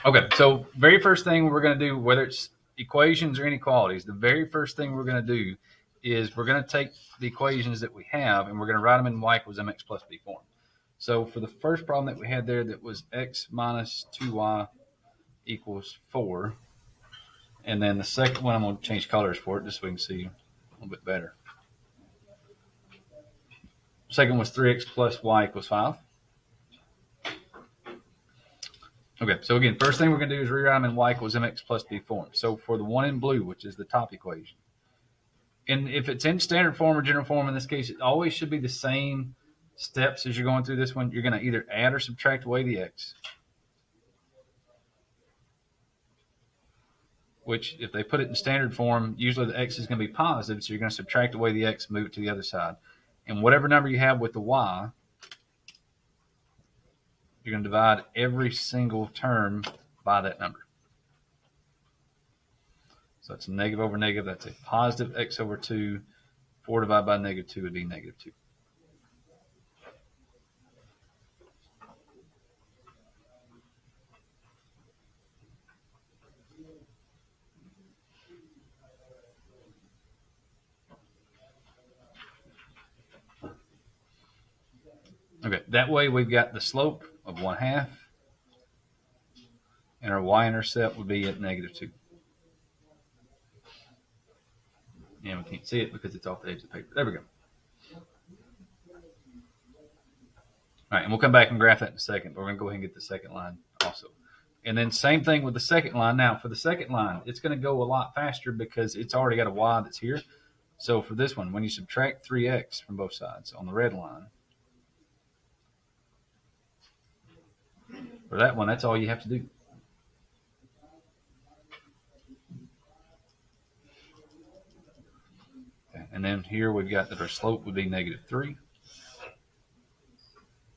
Okay, so very first thing we're going to do, whether it's equations or inequalities, the very first thing we're going to do is we're going to take the equations that we have and we're going to write them in y equals mx plus b form. So for the first problem that we had there, that was x minus 2y equals 4. And then the second one, I'm going to change colors for it just so we can see a little bit better. Second was 3x plus y equals 5. Okay, so again, first thing we're going to do is rewrite them in y equals mx plus b form. So for the one in blue, which is the top equation, and if it's in standard form or general form, in this case, it always should be the same steps as you're going through this one. You're going to either add or subtract away the x, which if they put it in standard form, usually the x is going to be positive, so you're going to subtract away the x, move it to the other side. And whatever number you have with the y, you're going to divide every single term by that number. So it's negative over negative. That's a positive x over 2. 4 divided by negative 2 would be negative 2. Okay, that way we've got the slope of 1/2, and our y-intercept would be at negative 2. And we can't see it because it's off the edge of the paper. There we go. All right, and we'll come back and graph that in a second, but we're going to go ahead and get the second line also. And then same thing with the second line. Now, for the second line, it's going to go a lot faster because it's already got a y that's here. So for this one, when you subtract 3x from both sides on the red line, for that one, that's all you have to do. Okay, and then here we've got that our slope would be negative 3.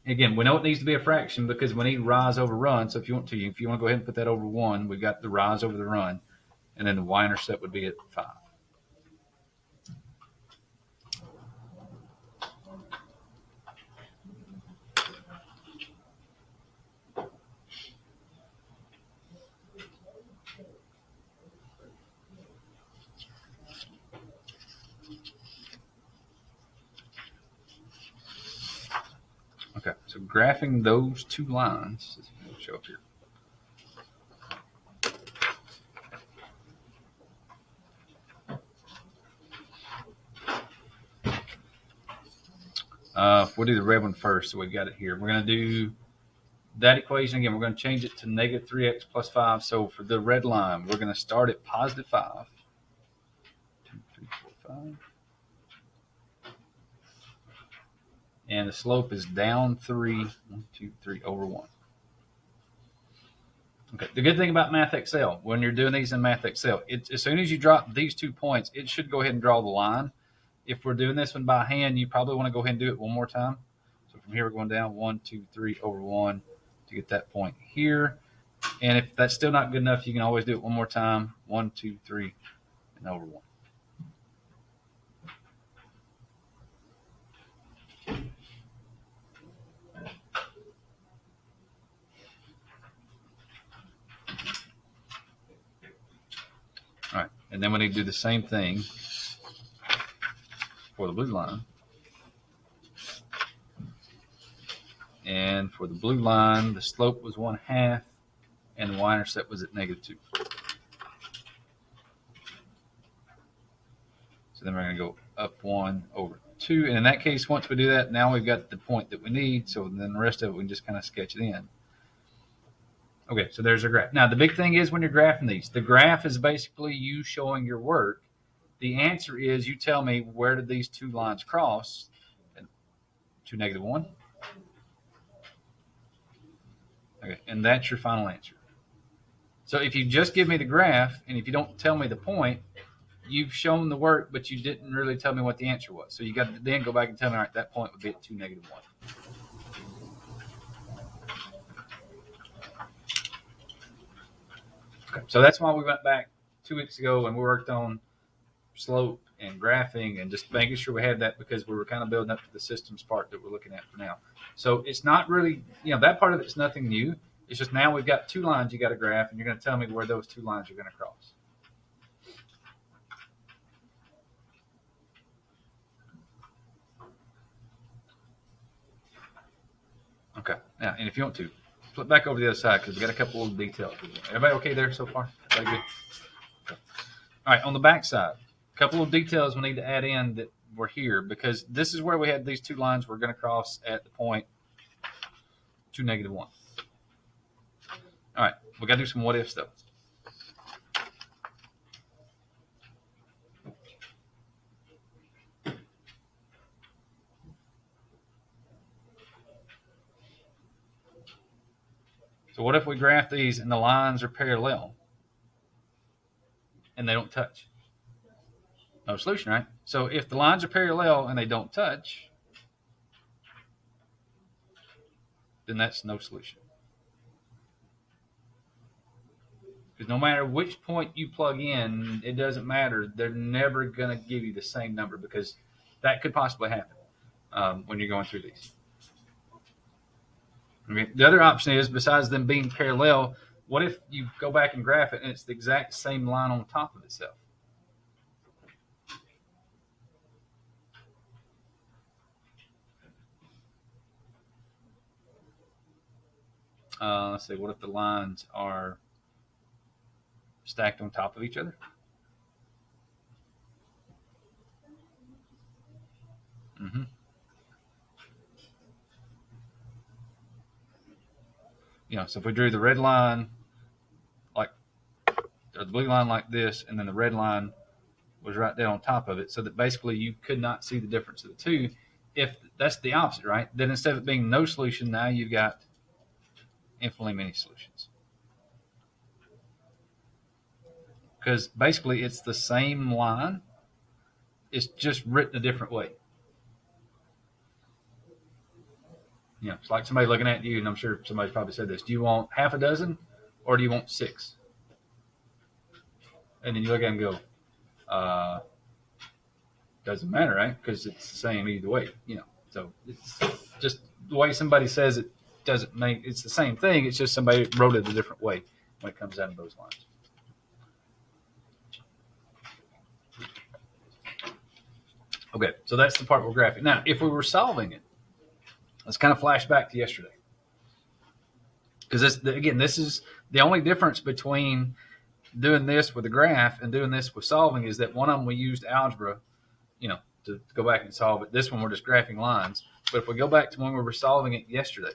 Again, we know it needs to be a fraction because we need rise over run. So if you want to go ahead and put that over 1, we've got the rise over the run, and then the y-intercept would be at 5. Okay, so graphing those two lines, will show up here. We'll do the red one first, so we've got it here. We're going to do that equation again. We're going to change it to negative 3x plus 5. So for the red line, we're going to start at positive 5. 2, 3, 4, 5. And the slope is down 3, 1, 2, 3 over 1. Okay. The good thing about Math Excel, when you're doing these in Math Excel, as soon as you drop these 2 points, it should go ahead and draw the line. If we're doing this one by hand, you probably want to go ahead and do it one more time. So from here, we're going down 1, 2, 3 over 1 to get that point here. And if that's still not good enough, you can always do it one more time. 1, 2, 3, and over 1. All right, and then we need to do the same thing for the blue line. And for the blue line, the slope was 1/2, and the y-intercept was at negative 2. So then we're going to go up 1 over 2. And in that case, once we do that, now we've got the point that we need. So then the rest of it, we can just kind of sketch it in. Okay, so there's our graph. Now, the big thing is when you're graphing these, the graph is basically you showing your work. The answer is you tell me where did these 2 lines cross to negative 1. Okay, and that's your final answer. So if you just give me the graph and if you don't tell me the point, you've shown the work, but you didn't really tell me what the answer was. So you got to then go back and tell me, all right, that point would be at 2, negative 1. Okay, so that's why we went back 2 weeks ago and we worked on slope and graphing and just making sure we had that because we were kind of building up to the systems part that we're looking at for now. So it's not really, that part of it's nothing new. It's just now we've got two lines you got to graph, and you're going to tell me where those two lines are going to cross. Okay. Now, and if you want to, flip back over to the other side because we got a couple of details. Everybody okay there so far? Everybody good? Okay. All right. On the back side, a couple of details we need to add in that were here because this is where we had these two lines we're going to cross at the point 2, -1. All right. We got to do some what if stuff. So what if we graph these and the lines are parallel and they don't touch? No solution, right? So if the lines are parallel and they don't touch, then that's no solution. Because no matter which point you plug in, it doesn't matter. They're never going to give you the same number because that could possibly happen when you're going through these. Okay. The other option is, besides them being parallel, what if you go back and graph it and it's the exact same line on top of itself? Let's see, what if the lines are stacked on top of each other? Mm-hmm. So if we drew the red line or the blue line like this, and then the red line was right there on top of it, so that basically you could not see the difference of the two. If that's the opposite, right? Then instead of it being no solution, now you've got infinitely many solutions. Because basically it's the same line, it's just written a different way. It's like somebody looking at you, and I'm sure somebody's probably said this. Do you want half a dozen or do you want 6? And then you look at them and go, doesn't matter, right? Because it's the same either way, So it's just the way somebody says it doesn't make it's the same thing. It's just somebody wrote it a different way when it comes down to those lines. Okay, so that's the part we're graphing. Now, if we were solving it, let's kind of flash back to yesterday. Because this is the only difference between doing this with a graph and doing this with solving is that one of them we used algebra, to go back and solve it. This one we're just graphing lines. But if we go back to when we were solving it yesterday,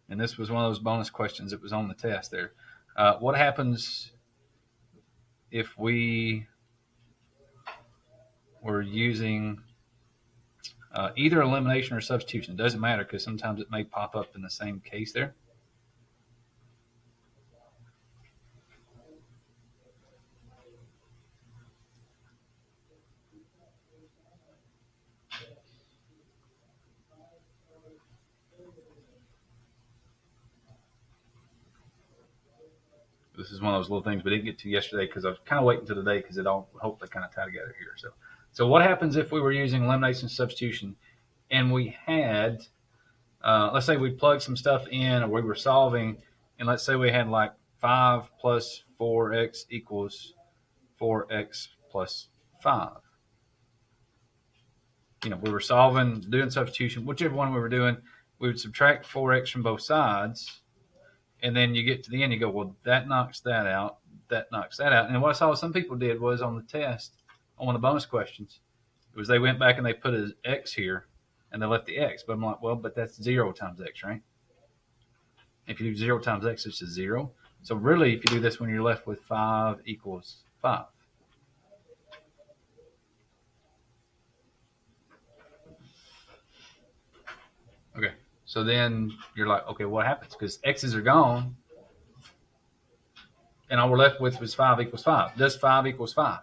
and this was one of those bonus questions that was on the test there, what happens if we were using either elimination or substitution? It doesn't matter because sometimes it may pop up in the same case there. This is one of those little things we didn't get to yesterday because I was kind of waiting until today because it all hopefully kind of tie together here. So what happens if we were using elimination and substitution and we had, let's say we plugged some stuff in or we were solving, and let's say we had like 5 plus 4x equals 4x plus 5. We were solving, doing substitution, whichever one we were doing, we would subtract 4x from both sides. And then you get to the end, you go, well, that knocks that out. That knocks that out. And what I saw some people did was on the test, on one of the bonus questions, it was they went back and they put an x here and they left the x. But I'm like, well, but that's 0 times x, right? If you do 0 times x, it's just 0. So really, if you do this one, you're left with 5 equals 5. Okay. So then you're like, okay, what happens? Because x's are gone, and all we're left with was 5 equals 5. Does 5 equals 5?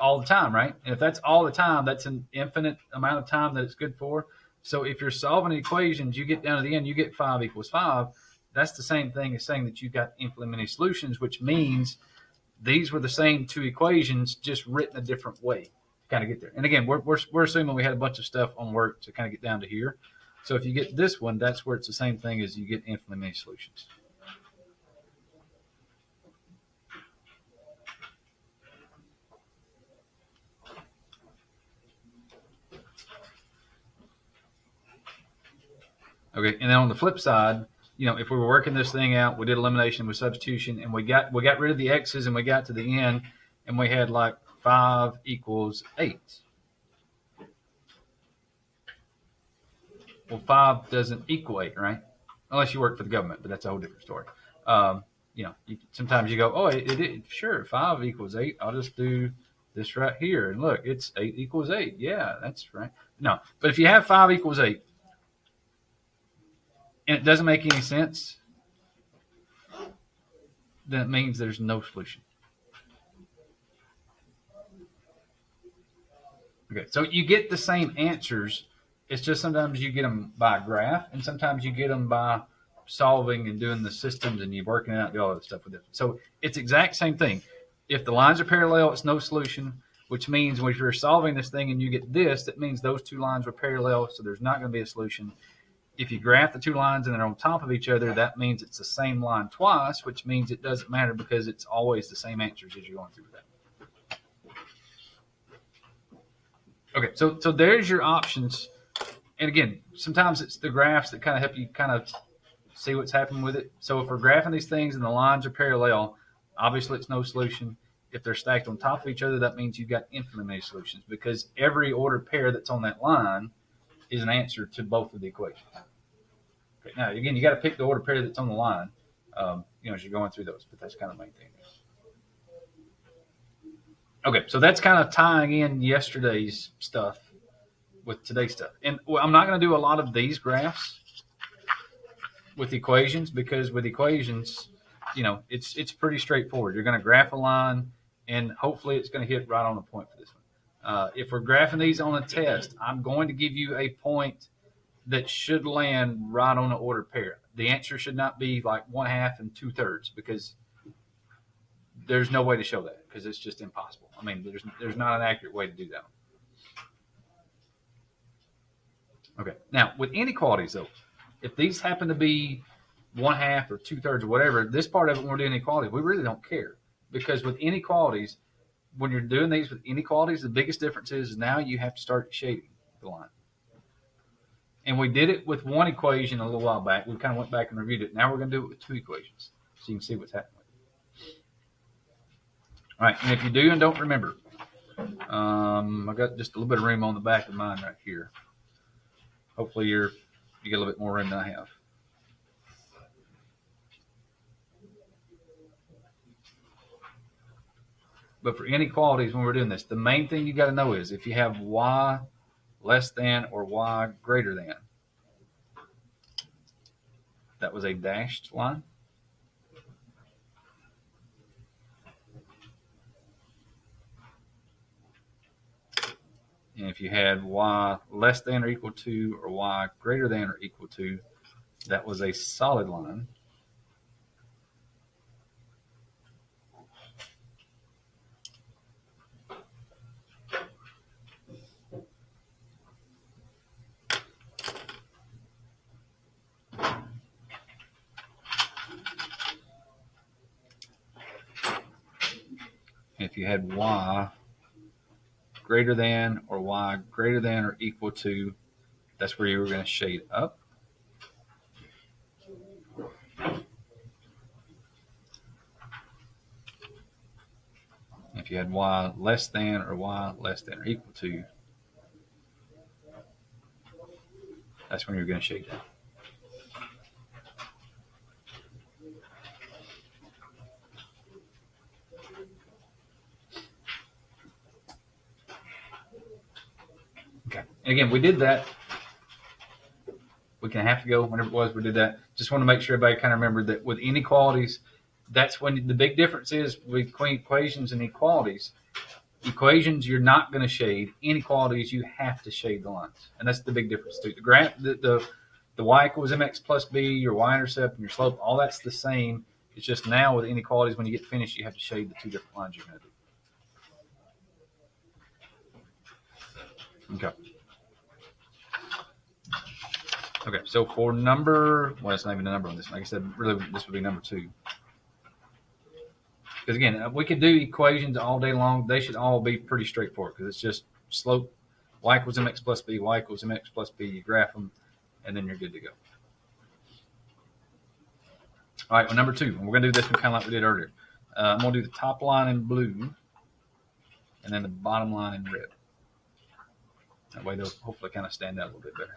All the time, right? And if that's all the time, that's an infinite amount of time that it's good for. So if you're solving equations, you get down to the end, you get 5 equals 5. That's the same thing as saying that you've got infinitely many solutions, which means these were the same two equations, just written a different way to kind of get there. And again, we're assuming we had a bunch of stuff on work to kind of get down to here. So if you get this one, that's where it's the same thing as you get infinitely many solutions. Okay, and then on the flip side, if we were working this thing out, we did elimination with substitution, and we got rid of the x's, and we got to the end, and we had like 5 equals 8. Well, 5 doesn't equal 8, right? Unless you work for the government, but that's a whole different story. Sometimes you go, oh, sure, 5 equals 8. I'll just do this right here, and look, it's 8 equals 8. Yeah, that's right. No, but if you have 5 equals 8, and it doesn't make any sense, then it means there's no solution. Okay, so you get the same answers. It's just sometimes you get them by graph, and sometimes you get them by solving and doing the systems, and you're working out, do all that stuff with it. So it's exact same thing. If the lines are parallel, it's no solution, which means when you're solving this thing and you get this, that means those two lines were parallel, so there's not going to be a solution. If you graph the two lines and they're on top of each other, that means it's the same line twice, which means it doesn't matter because it's always the same answers as you're going through that. Okay, so there's your options. And again, sometimes it's the graphs that kind of help you kind of see what's happening with it. So if we're graphing these things and the lines are parallel, obviously it's no solution. If they're stacked on top of each other, that means you've got infinitely many solutions because every ordered pair that's on that line is an answer to both of the equations. Okay, now, again, you got to pick the ordered pair that's on the line, as you're going through those, but that's kind of the main thing. Okay, so that's kind of tying in yesterday's stuff with today's stuff. And I'm not going to do a lot of these graphs with equations because with equations, it's pretty straightforward. You're going to graph a line, and hopefully it's going to hit right on the point for this one. If we're graphing these on a test, I'm going to give you a point that should land right on the ordered pair. The answer should not be like 1/2 and 2/3 because there's no way to show that because it's just impossible. I mean, there's not an accurate way to do that. Okay. Now, with inequalities, though, if these happen to be 1/2 or 2/3 or whatever, this part of it, when we're doing inequalities, we really don't care because with inequalities, when you're doing these with inequalities, the biggest difference is now you have to start shading the line. And we did it with one equation a little while back. We kind of went back and reviewed it. Now we're going to do it with 2 equations so you can see what's happening. All right, and if you do and don't remember, I got just a little bit of room on the back of mine right here. Hopefully you get a little bit more room than I have. But for inequalities, when we're doing this, the main thing you got to know is if you have y less than or y greater than, that was a dashed line. And if you had y less than or equal to or y greater than or equal to, that was a solid line. If you had y greater than or y greater than or equal to, that's where you were going to shade up. If you had y less than or y less than or equal to, that's when you're going to shade down. Okay. And again, we did that. We can have to go whenever it was we did that. Just want to make sure everybody kind of remembered that with inequalities, that's when the big difference is between equations and equalities. Equations, you're not going to shade. Inequalities, you have to shade the lines. And that's the big difference too. The graph, the y equals mx plus b, your y-intercept and your slope, all that's the same. It's just now with inequalities, when you get finished, you have to shade the 2 different lines you're going to do. Okay. Okay, so for number, well, it's not even a number on this. Like I said, really, this would be number 2. Because again, we could do equations all day long. They should all be pretty straightforward because it's just slope, y equals mx plus b, y equals mx plus b. You graph them, and then you're good to go. All right, well, number 2, we're going to do this one kind of like we did earlier. I'm going to do the top line in blue, and then the bottom line in red. That way they'll hopefully kind of stand out a little bit better.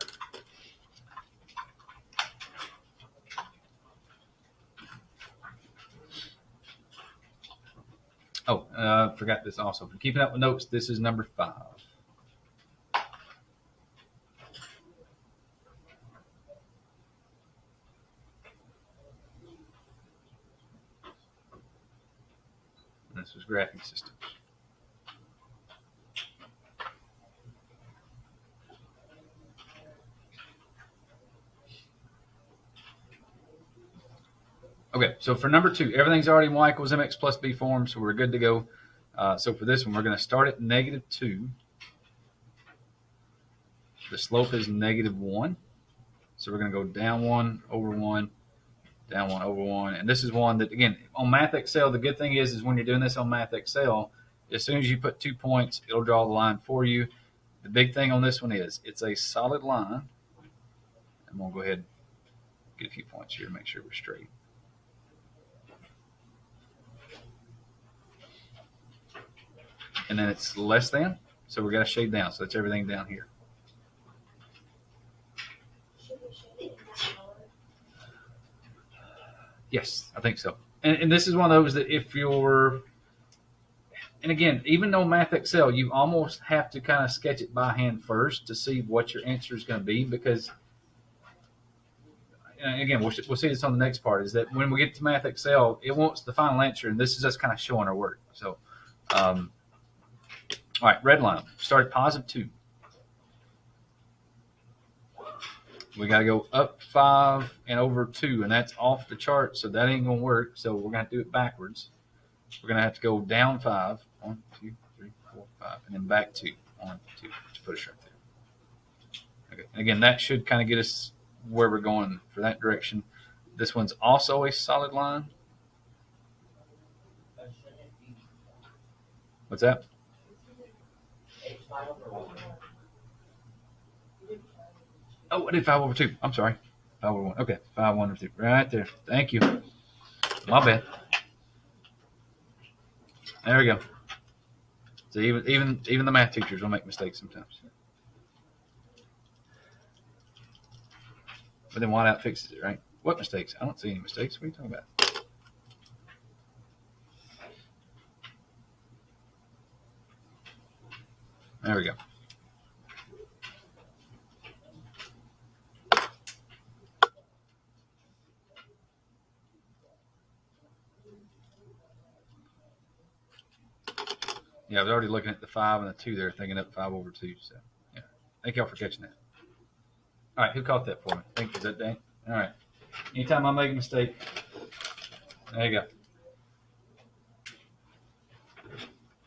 Oh, forgot this also. For keeping up with notes, this is number 5. And this was graphing systems. Okay, so for number 2, everything's already in y equals mx plus b form, so we're good to go. So for this one, we're going to start at -2. The slope is -1. So we're going to go down 1 over 1, down 1 over 1. And this is one that, again, on Math Excel, the good thing is when you're doing this on Math Excel, as soon as you put 2 points, it'll draw the line for you. The big thing on this one is it's a solid line. I'm going to go ahead and get a few points here to make sure we're straight. And then it's less than, so we're going to shade down. So that's everything down here. Yes, I think so. And this is one of those that if you're, and again, even though Math Excel, you almost have to kind of sketch it by hand first to see what your answer is going to be, because, and again, we'll see this on the next part, is that when we get to Math Excel, it wants the final answer, and this is us kind of showing our work. So, all right, red line, start at +2. We got to go up 5 and over 2, and that's off the chart, so that ain't going to work. So we're going to do it backwards. We're going to have to go down 5, 1, 2, 3, 4, 5, and then back 2, 1, 2, to put us right there. Okay, and again, that should kind of get us where we're going for that direction. This one's also a solid line. What's that? Oh, I did 5 over 2. I'm sorry. 5 over 1. Okay, 5, 1 over 2. Right there. Thank you. My bad. There we go. So even the math teachers will make mistakes sometimes. But then whiteout fixes it, right? What mistakes? I don't see any mistakes. What are you talking about? There we go. Yeah, I was already looking at the 5 and the 2 there, thinking up 5 over 2. So, yeah. Thank y'all for catching that. All right, who caught that for me? I think, is that Dan? All right. Anytime I make a mistake, there you go.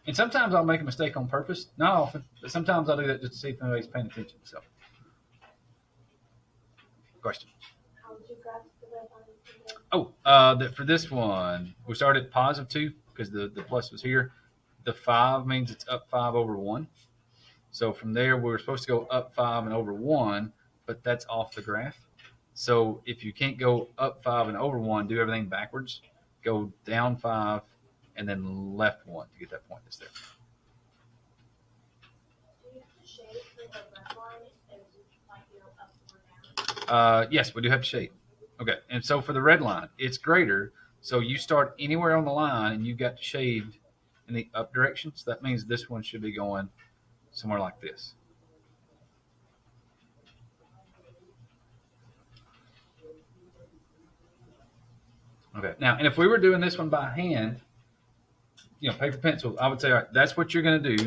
And sometimes I'll make a mistake on purpose. Not often, but sometimes I'll do that just to see if anybody's paying attention. So, question. How would you grasp the red line? Oh, for this one, we started at +2 because the plus was here. The 5 means it's up 5 over 1. So from there, we were supposed to go up 5 and over 1, but that's off the graph. So if you can't go up 5 and over 1, do everything backwards. Go down 5 and then left 1 to get that point that's there. Do you have to shade for the red line as like up or down? Yes, we do have to shade. Okay, and so for the red line, it's greater. So you start anywhere on the line, and you've got to shade in the up direction. So that means this one should be going somewhere like this. Okay, now, and if we were doing this one by hand, paper, pencil, I would say, all right, that's what you're going to do.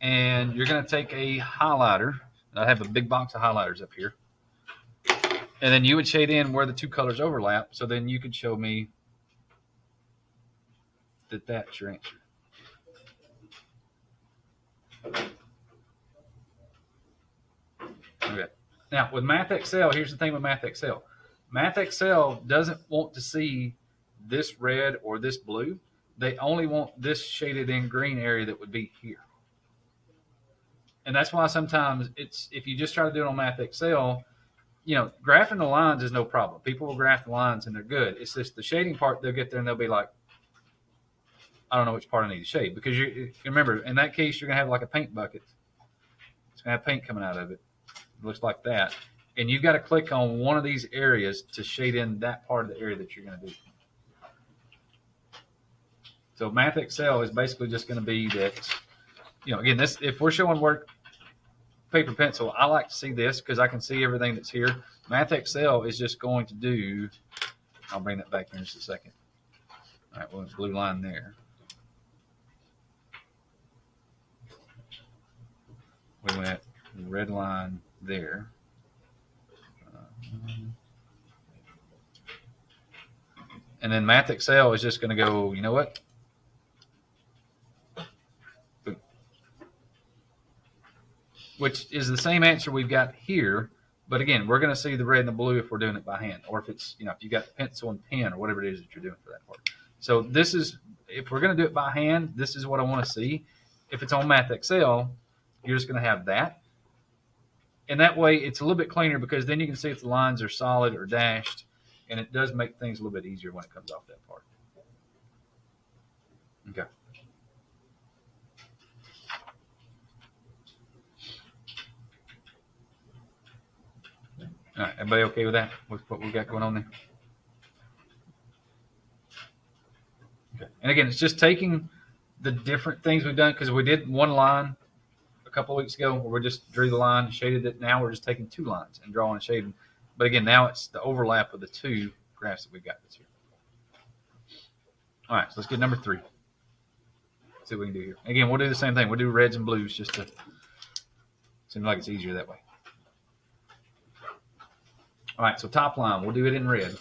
And you're going to take a highlighter. I have a big box of highlighters up here. And then you would shade in where the 2 colors overlap. So then you could show me that that's your answer. Okay. Now with Math Excel, here's the thing with Math Excel. Math Excel doesn't want to see this red or this blue. They only want this shaded in green area that would be here. And that's why sometimes it's, if you just try to do it on Math Excel, you know, graphing the lines is no problem. People will graph the lines and they're good. It's just the shading part, they'll get there and they'll be like, I don't know which part I need to shade. Because you remember, in that case, you're going to have like a paint bucket. It's going to have paint coming out of it. It looks like that. And you've got to click on one of these areas to shade in that part of the area that you're going to do. So Math Excel is basically just going to be that, you know, again, this, if we're showing work paper pencil, I like to see this because I can see everything that's here. Math Excel is just going to do, I'll bring that back in just a second. All right, well, it's blue line there. We went red line there. And then Math Excel is just going to go, you know what? Which is the same answer we've got here. But again, we're going to see the red and the blue if we're doing it by hand, or if it's, you know, if you got pencil and pen or whatever it is that you're doing for that part. So this is, if we're going to do it by hand, this is what I want to see. If it's on Math Excel, you're just going to have that. And that way it's a little bit cleaner because then you can see if the lines are solid or dashed, and it does make things a little bit easier when it comes off that part. Okay. All right, everybody okay with that? With what we got going on there? Okay. And again, it's just taking the different things we've done, because we did one line a couple of weeks ago where we just drew the line and shaded it. Now we're just taking two lines and drawing and shading. But again, now it's the overlap of the two graphs that we've got this year. All right, so let's get number 3. Let's see what we can do here. Again, we'll do the same thing. We'll do reds and blues just to seem like it's easier that way. All right, so top line, we'll do it in red.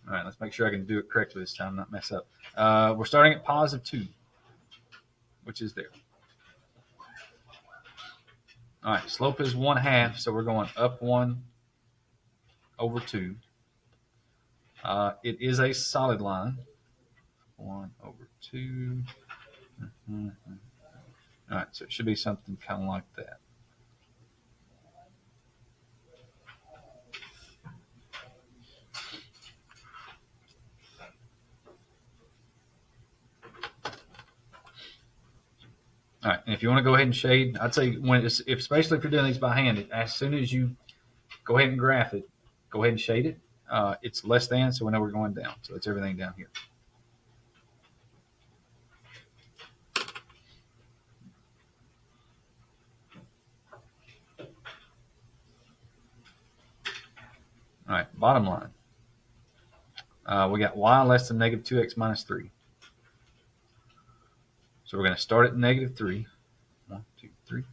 All right, let's make sure I can do it correctly this time, not mess up. We're starting at +2, which is there. All right, slope is 1/2, so we're going up 1 over 2. It is a solid line. 1 over 2. All right, so it should be something kind of like that. All right, and if you want to go ahead and shade, I'd say when it's, especially if you're doing these by hand, as soon as you go ahead and graph it, go ahead and shade it. It's less than, so we know we're going down. So it's everything down here. All right, bottom line. We got y less than -2x minus 3. So we're going to start at -3. 1, 2, 3.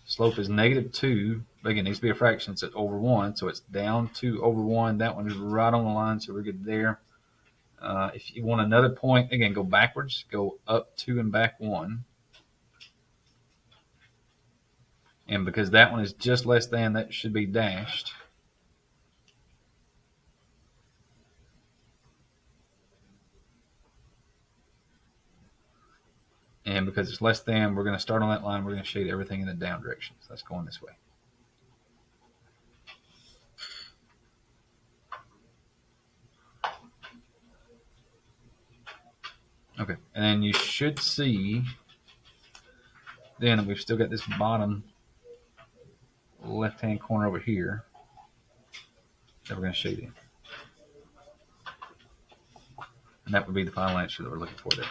Slope is -2. But again, it needs to be a fraction. It's over 1. So it's down 2 over 1. That one is right on the line. So we're good there. If you want another point, again, go backwards. Go up 2 and back 1. And because that one is just less than, that should be dashed. And because it's less than, we're going to start on that line. We're going to shade everything in the down direction. So that's going this way. Okay, and then you should see then we've still got this bottom left-hand corner over here that we're going to shade in. And that would be the final answer that we're looking for there.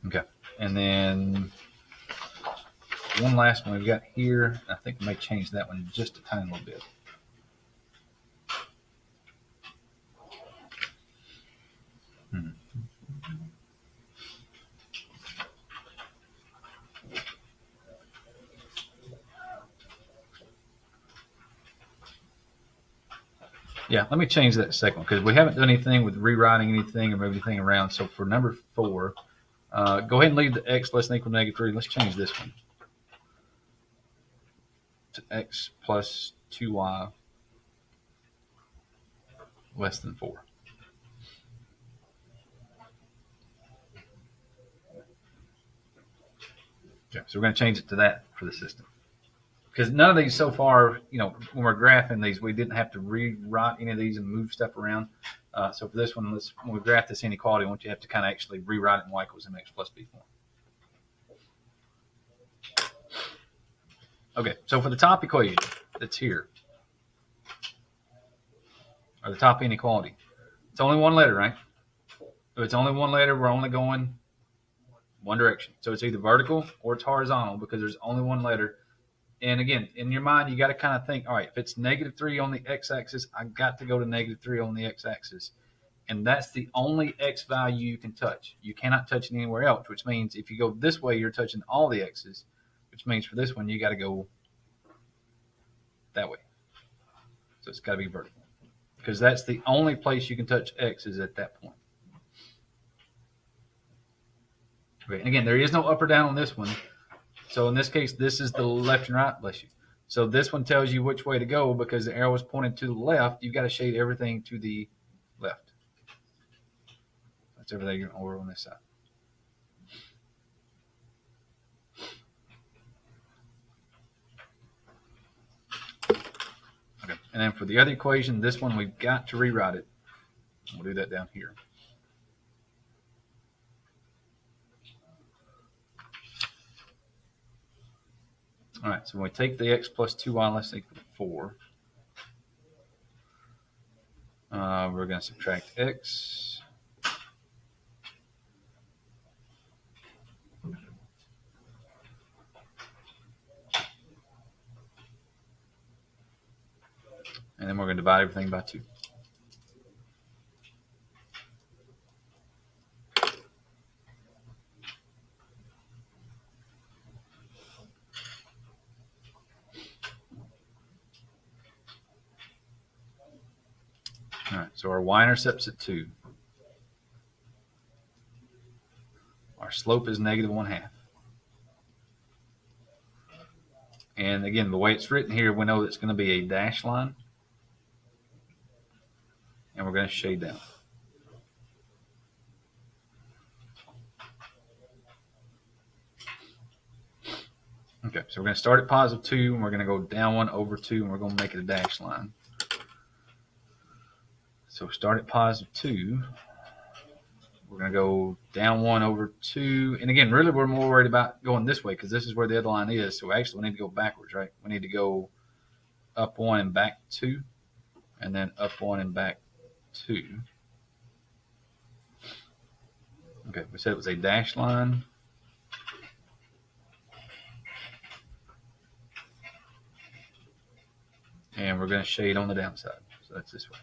Okay, and then one last one we've got here. I think we may change that one just a tiny little bit. Yeah, let me change that second one because we haven't done anything with rewriting anything or moving anything around. So for number 4, go ahead and leave the x less than equal to -3. Let's change this one to x plus 2y less than 4. Okay, so we're going to change it to that for the system. Because none of these so far, when we're graphing these, we didn't have to rewrite any of these and move stuff around. So for this one, when we graph this inequality, I want you to have to kind of actually rewrite it in y equals mx plus b form. Okay, so for the top equation that's here, or the top inequality, it's only one letter, right? If it's only one letter, we're only going one direction. So it's either vertical or it's horizontal because there's only one letter. And again, in your mind, you got to kind of think, all right, if it's -3 on the x-axis, I've got to go to -3 on the x-axis. And that's the only x value you can touch. You cannot touch it anywhere else, which means if you go this way, you're touching all the x's, which means for this one, you got to go that way. So it's got to be vertical because that's the only place you can touch x is at that point. Okay, and again, there is no up or down on this one. So in this case, this is the left and right, bless you. So this one tells you which way to go because the arrow is pointed to the left. You've got to shade everything to the left. That's everything over on this side. Okay, and then for the other equation, this one, we've got to rewrite it. We'll do that down here. All right, so when we take the x plus 2y less than equal to 4, we're going to subtract x. And then we're going to divide everything by 2. All right, so our y-intercept's at 2. Our slope is -1/2. And again, the way it's written here, we know it's going to be a dashed line. And we're going to shade down. Okay, so we're going to start at +2, and we're going to go down 1 over 2, and we're going to make it a dashed line. So start at +2. We're going to go down 1 over 2. And again, really, we're more worried about going this way because this is where the other line is. So actually, we need to go backwards, right? We need to go up 1 and back 2, and then up 1 and back 2. Okay, we said it was a dashed line. And we're going to shade on the downside. So that's this way.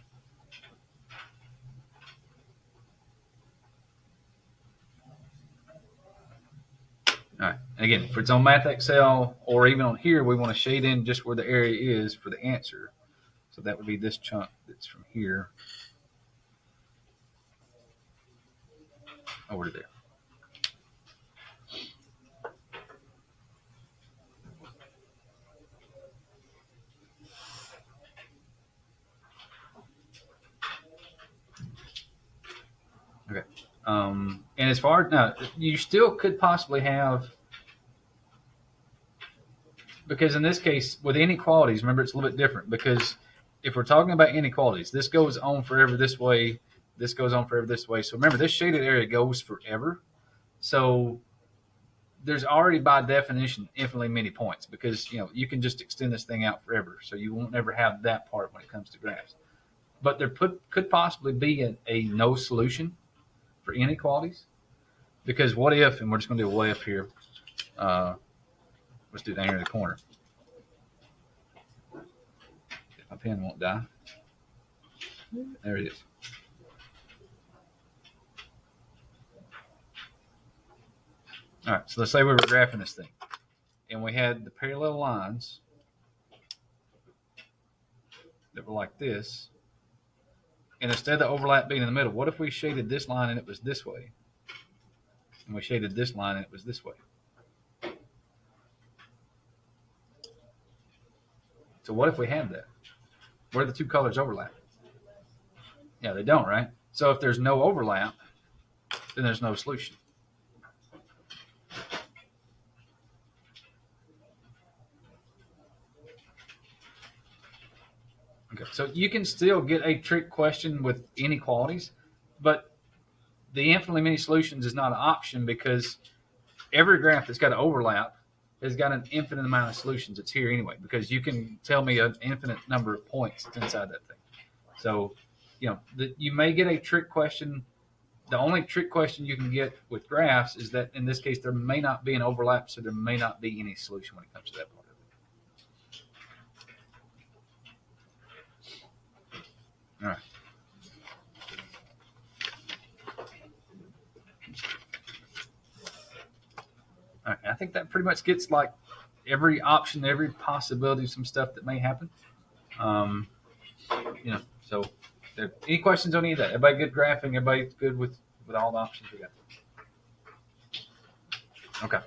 All right. Again, if it's on Math Excel or even on here, we want to shade in just where the area is for the answer. So that would be this chunk that's from here over to there. Okay. And as far as now, you still could possibly have, because in this case with inequalities, remember it's a little bit different because if we're talking about inequalities, this goes on forever this way, this goes on forever this way. So remember, this shaded area goes forever. So there's already by definition infinitely many points because you can just extend this thing out forever. So you won't ever have that part when it comes to graphs. But there could possibly be a no solution for inequalities because what if, and we're just going to do a what if here. Let's do it down here in the corner. If my pen won't die. There it is. All right, so let's say we were graphing this thing and we had the parallel lines that were like this, And instead of the overlap being in the middle, what if we shaded this line and it was this way? And we shaded this line and it was this way. So what if we had that? Where do the two colors overlap? Yeah, they don't, right? So if there's no overlap, then there's no solution. Okay, so you can still get a trick question with inequalities, but the infinitely many solutions is not an option because every graph that's got an overlap has got an infinite amount of solutions. It's here anyway, because you can tell me an infinite number of points that's inside that thing. So, you may get a trick question. The only trick question you can get with graphs is that in this case, there may not be an overlap, so there may not be any solution when it comes to that part of it. All right. All right. I think that pretty much gets like every option, every possibility of some stuff that may happen. So any questions on any of that? Everybody good graphing? Everybody good with all the options we got? Okay.